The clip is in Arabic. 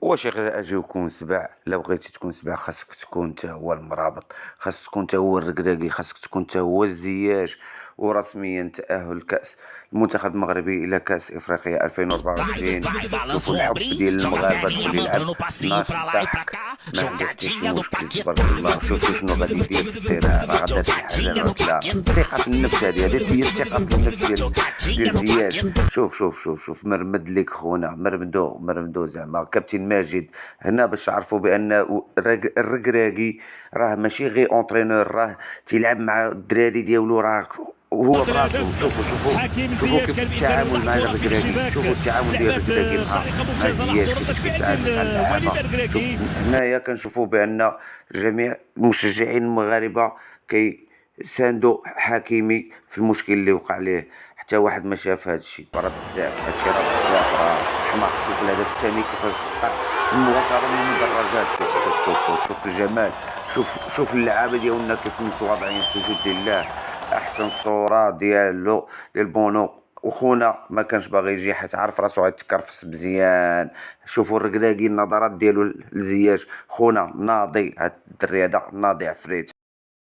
واش غير اجي وكون سبع؟ لو بغيتي تكون سبع خاصك تكون تا هو المرابط، خاصك تكون تا هو الركراكي، خاصك تكون تا هو الزياش. ورسميا تأهل الكأس المنتخب المغربي إلى كأس إفريقيا Vai, 2024. vai, شوفوا balançou o الحب ombrinho, ديال joga a المغاربة دخل perninha, يلعب، manda no passinho ناش pra lá e pra الضحك، cá. ما عنده حتى شي Jogadinha do مشكل تبارك الله. Paquetá. وشوف شنو غادي يدير في التيران، راه غادا شي حاجة Jogadinha do العطلة. الثقة Paquetá. في النفس هذه هي الثقة في النفس ديال Jogadinha do زياش. Paquetá. شوف مرمد ليك خونا، مرمدو زعما كابتن ماجد هنا باش تعرفوا بان الركراكي راه ماشي غير اونترينور، راه تيلعب مع الدراري ديالو، راه وهو براسو. الهدف حكيم شوفوا زياش كيف كان بامكانه التعامل وضع مع الكره في الركراكي، الشباك. شوفوا التعامل ديال لعبات الركراكي بطريقه مع ممتازه، لاحظوا زياش رده كيفاش فعل كيتعامل مع اللعابه. وليد شوف الكراكي. هنايا كنشوفوا بان جميع المشجعين المغاربه كيساندوا حكيمي في المشكل اللي وقع ليه. حتى واحد ما شاف هذا الشيء، راه بزاف هادشي، راه بزاف، راه حماق. شوف الهدف الثاني كيفاش وقع مباشره من المدرجات. شوف الجمال. شوف اللعابه ديالنا كيف متواضعين، سجود لله. احسن صوره ديال بونو. وخونا ما كانش باغي يجي حيت عارف راسو غيتكرفس مزيان. شوفوا الركراكي النظرات ديالو لزياش. خونا ناضي، هاد الدري هذا ناضي عفريت.